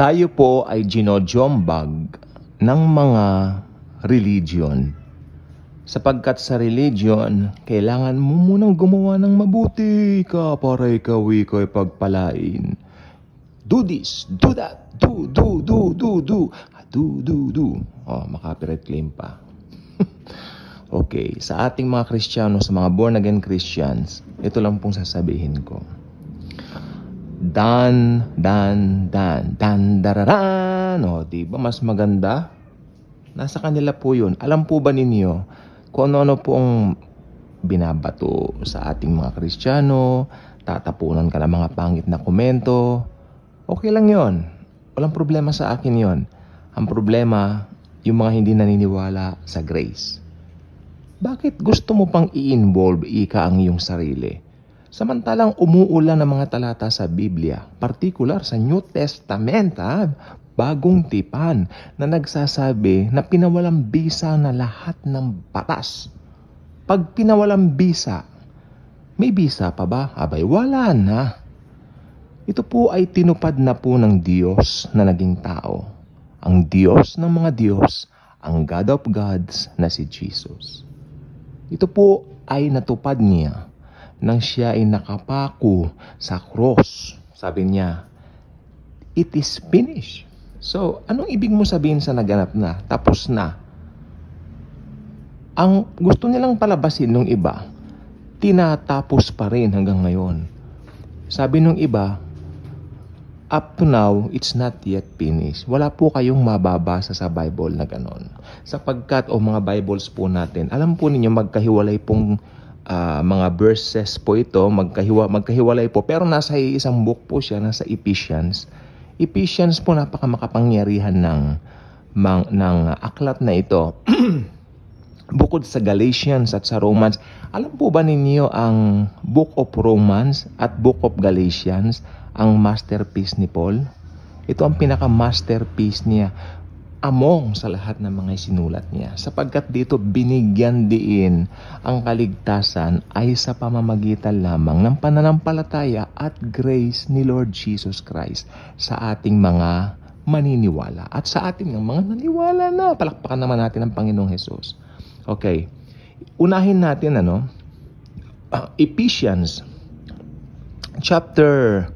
Tayo po ay ginodyombag ng mga religion. Sapagkat sa religion, kailangan mo munang gumawa ng mabuti ka para ikaw ay pagpalain. Do this, do that, do. Maka-copyright claim pa. Okay, sa ating mga Kristiyano, sa mga born-again Christians, ito lang pong sasabihin ko. Dan, dararan. O, diba mas maganda? Nasa kanila po yun. Alam po ba ninyo kung ano pong binabato sa ating mga Kristiyano, tatapunan ka ng mga pangit na komento? Okay lang yon. Walang problema sa akin yon. Ang problema, yung mga hindi naniniwala sa grace. Bakit gusto mo pang i-involve ang iyong sarili? Samantalang umuulan ng mga talata sa Biblia, partikular sa New Testament, bagong tipan, na nagsasabi na pinawalang bisa na lahat ng batas. Pag pinawalang bisa, may bisa pa ba? Abay, wala na. Ito po ay tinupad na po ng Diyos na naging tao. Ang Diyos ng mga Diyos, ang God of Gods na si Jesus. Ito po ay natupad niya nang siya ay nakapako sa cross. Sabi niya, it is finished. So, anong ibig mo sabihin sa naganap na? Tapos na. Ang gusto nilang palabasin ng iba, tinatapos pa rin hanggang ngayon. Sabi nung iba, up to now, it's not yet finished. Wala po kayong mababasa sa Bible na ganon. Sapagkat, mga Bibles po natin, alam po ninyo, magkahiwalay pong mga verses po ito, magkahiwalay po. Pero nasa isang book po siya, nasa Ephesians. Ephesians po napakamakapangyarihan ng aklat na ito. Bukod sa Galatians at sa Romans, alam po ba ninyo ang Book of Romans at Book of Galatians, ang masterpiece ni Paul? Ito ang pinaka-masterpiece niya among sa lahat ng mga sinulat niya. Sapagkat dito binigyan diin ang kaligtasan ay sa pamamagitan lamang ng pananampalataya at grace ni Lord Jesus Christ sa ating mga maniniwala. At sa ating mga naniwala na, palakpakan naman natin ang Panginoong Jesus. Okay, unahin natin Ephesians chapter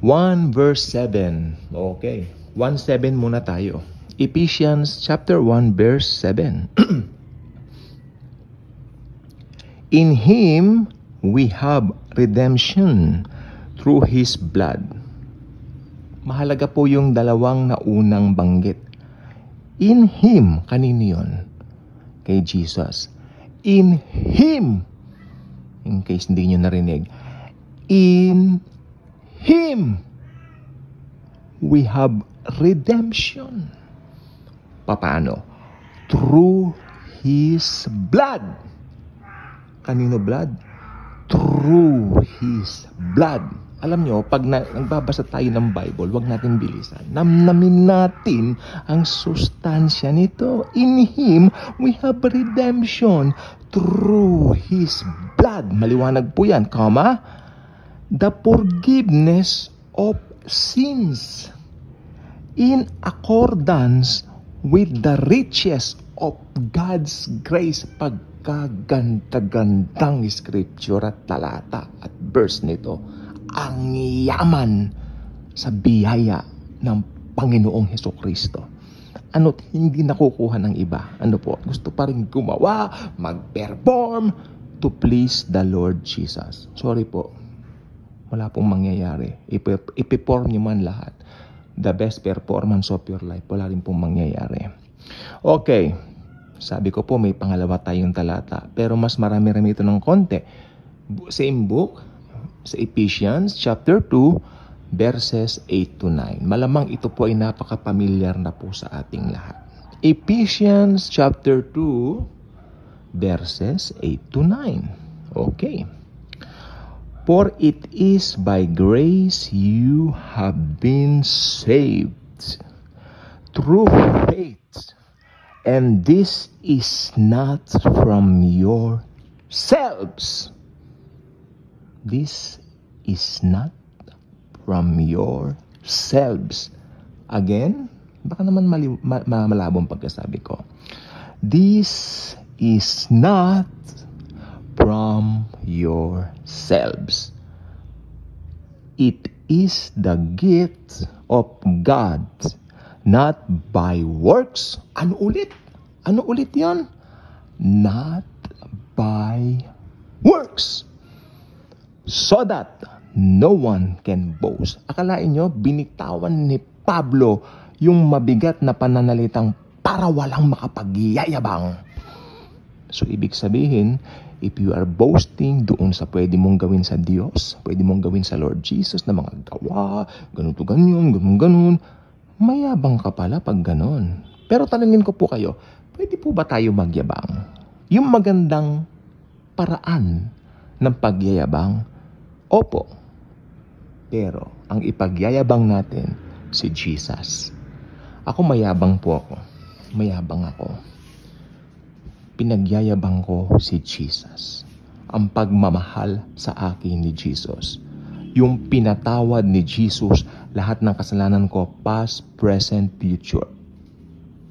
1 verse 7. Okay, 1:7 muna tayo. Ephesians chapter 1 verse 7. In Him we have redemption through His blood. Mahalaga po yung dalawang naunang banggit. In Him, kanino yun? Kay Jesus. In Him, in case hindi nyo narinig, in Him we have redemption. Paano? Through His blood. Kanino blood? Through His blood. Alam nyo, pag nagbabasa tayo ng Bible, huwag natin bilisan. Namnamin natin ang sustansya nito. In Him, we have redemption through His blood. Maliwanag po yan, the forgiveness of sins in accordance with the riches of God's grace. Pagkaganda-gandang scripture at talata at verse nito. Ang yaman sa biyaya ng Panginoong Hesukristo. Ano't hindi nakukuha ng iba. Ano po? Gusto pa rin gumawa, mag-perform to please the Lord Jesus. Sorry po. Wala pong mangyayari. Ipiperform nyo man lahat. The best performance of your life. Wala rin pong mangyayari. Okay. Sabi ko po, may pangalawa tayong talata. Pero mas marami-rami ito ng konti. Same book, sa Ephesians chapter 2, verses 8 to 9. Malamang ito po ay napaka-familiar na po sa ating lahat. Ephesians chapter 2, verses 8 to 9. Okay. For it is by grace you have been saved through faith, and this is not from yourselves. This is not from yourselves. Again, baka naman malabong pagkasabi ko. This is not from yourselves. It is the gift of God, not by works. Ano ulit? Ano ulit yan? Not by works. So that no one can boast. Akalain nyo, binitawan ni Pablo yung mabigat na pananalitang para walang makapagyayabang. So, ibig sabihin, if you are boasting doon sa pwede mong gawin sa Diyos, pwede mong gawin sa Lord Jesus na mga gawa, ganito, ganun, mayabang ka pala pag ganun. Pero tanungin ko po kayo, pwede po ba tayo magyabang? Yung magandang paraan ng pagyayabang, opo. Pero, ang ipagyayabang natin, si Jesus. Ako mayabang po ako. Mayabang ako. Pinagyayabang ko si Jesus. Ang pagmamahal sa akin ni Jesus. Yung pinatawad ni Jesus, lahat ng kasalanan ko, past, present, future.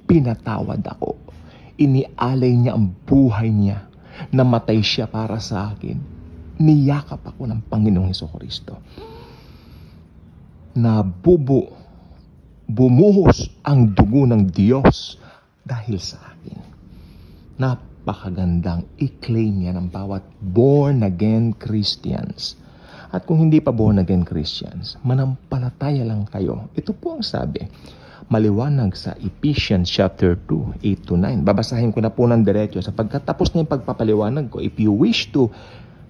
Pinatawad ako. Inialay niya ang buhay niya. Namatay siya para sa akin. Niyakap ako ng Panginoong Hesukristo. Bumuhos ang dugo ng Diyos dahil sa akin. Napakagandang i-claim yan ng bawat born-again Christians. At kung hindi pa born-again Christians, manampalataya lang kayo. Ito po ang sabi, maliwanag sa Ephesians chapter 2, 8-9. Babasahin ko na po ng diretso sapagkat tapos na yung pagpapaliwanag ko. If you wish to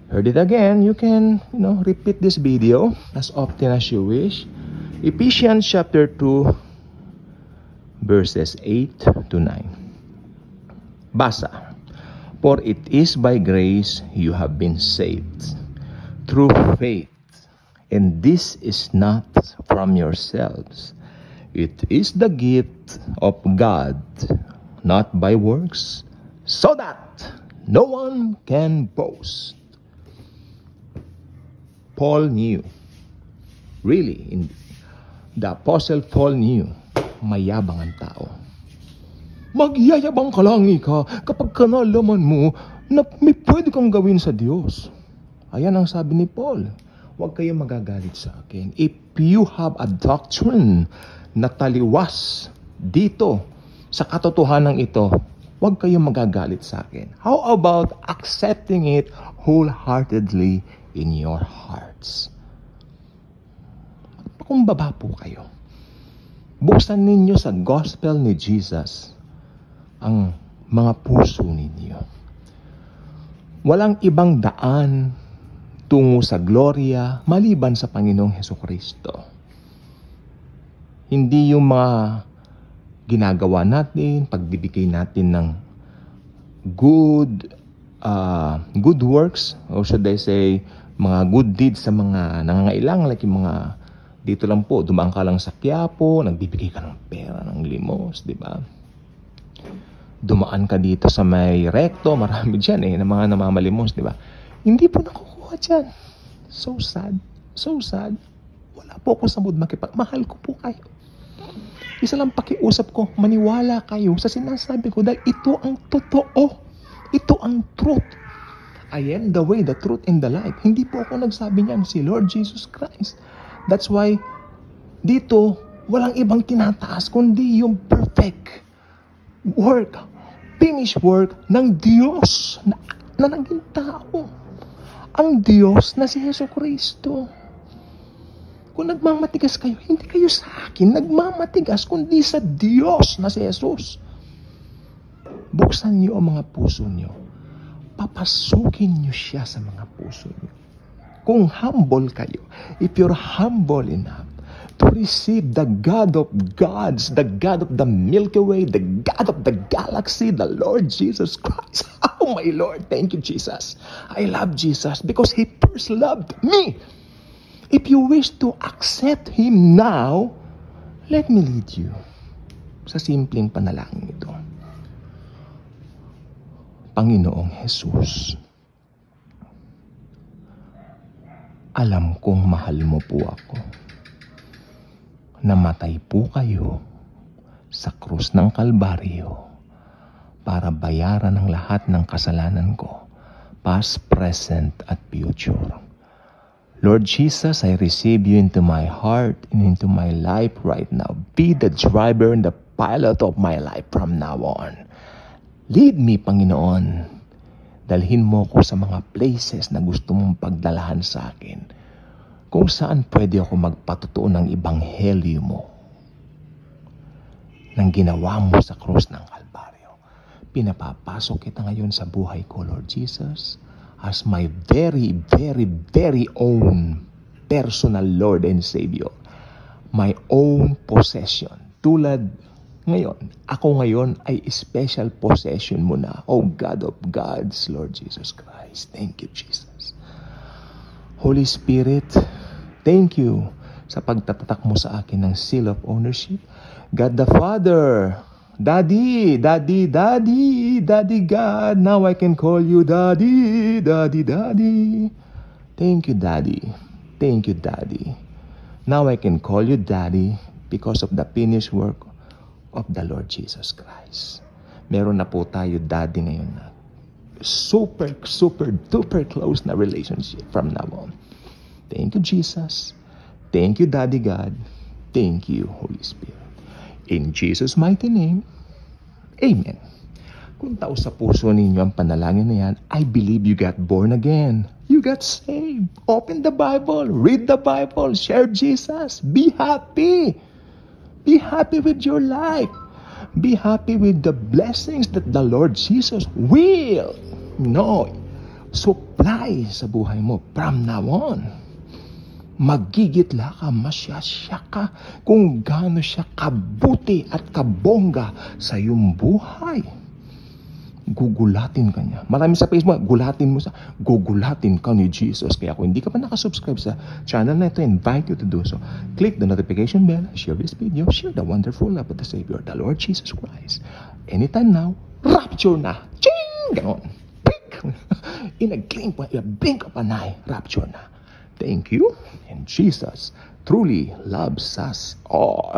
heard it again, you can, repeat this video as often as you wish. Ephesians chapter 2, verses 8-9. Basa. For it is by grace you have been saved, through faith, and this is not from yourselves. It is the gift of God, not by works, so that no one can boast. Paul knew, really, the Apostle Paul knew, mayabang ang tao. Magyayabang ka lang ka kapag nalaman mo na may pwede kang gawin sa Diyos. Ayan ang sabi ni Paul. Huwag kayong magagalit sa akin. If you have a doctrine na taliwas dito sa katotohanan ito, huwag kayong magagalit sa akin. How about accepting it wholeheartedly in your hearts? Pakumbaba po kayo. Buksan ninyo sa gospel ni Jesus ang mga puso ninyo. Walang ibang daan tungo sa gloria maliban sa Panginoong Hesukristo. Hindi yung mga ginagawa natin, pagbibigay natin ng good works, or should I say, mga good deeds sa mga nangangailangan, like yung mga dito lang po, dumaan ka lang sa Quiapo, nagbibigay ka ng pera, ng limos, di ba? Dumaan ka dito sa may recto, marami dyan ng mga namamalimos, di ba? Hindi po nakukuha dyan. So sad. So sad. Wala po ako sa mood mahal ko po kayo. Isa lang pakiusap ko, maniwala kayo sa sinasabi ko dahil ito ang totoo. Ito ang truth. I am the way, the truth, and the life. Hindi po ako nagsabi niyan, si Lord Jesus Christ. That's why, dito, walang ibang tinataas, kundi yung perfect work, finished work ng Diyos na naging tao. Ang Diyos na si Hesukristo. Kung nagmamatigas kayo, hindi kayo sa akin nagmamatigas, kundi sa Diyos na si Jesus. Buksan niyo ang mga puso niyo. Papasukin niyo siya sa mga puso niyo. Kung humble kayo, if you're humble enough to receive the God of gods, the God of the Milky Way, the God of the galaxy, the Lord Jesus Christ. Oh my Lord, thank you Jesus. I love Jesus because He first loved me. If you wish to accept Him now, let me lead you sa simpleng panalangin ito. Panginoong Jesus, alam kong mahal mo po ako. namatay po kayo sa krus ng Kalbaryo para bayaran ang lahat ng kasalanan ko, past, present, at future. Lord Jesus, I receive you into my heart and into my life right now. Be the driver and the pilot of my life from now on. Lead me, Panginoon. Dalhin mo ko sa mga places na gusto mong pagdalahan sa akin, kung saan pwede ako magpatutuo ng ebanghelyo mo, ng ginawa mo sa krus ng Kalbaryo. Pinapapasok kita ngayon sa buhay ko, Lord Jesus, as my very, very, very own personal Lord and Savior. My own possession. Tulad ngayon, ako ngayon ay special possession mo na. Oh God of gods, Lord Jesus Christ. Thank you, Jesus. Holy Spirit, thank you sa pagtatatak mo sa akin ng seal of ownership. God the Father, Daddy, Daddy, Daddy, Daddy God. Now I can call you Daddy, Daddy, Daddy. Thank you, Daddy. Thank you, Daddy. Now I can call you Daddy because of the finished work of the Lord Jesus Christ. Meron na po tayo, Daddy, ngayon na super, super, duper close na relationship from now on. Thank you, Jesus. Thank you, Daddy God. Thank you, Holy Spirit. In Jesus' mighty name, Amen. Kung tao sa puso ninyo ang panalangin na yan, I believe you got born again. You got saved. Open the Bible. Read the Bible. Share Jesus. Be happy. Be happy with your life. Be happy with the blessings that the Lord Jesus will supply sa buhay mo from now on. Magigitla ka, masyasya ka kung gaano siya kabuti at kabongga sa iyong buhay. Gugulatin ka niya. Marami sa Facebook, gugulatin ka ni Jesus. Kaya kung hindi ka pa nakasubscribe sa channel na ito, I invite you to do so. Click the notification bell, share this video, share the wonderful love of the Savior, the Lord Jesus Christ. Anytime now, rapture na. Ching! Ganon. Pick! In a blink of an eye, rapture na. Thank you. And Jesus truly loves us all.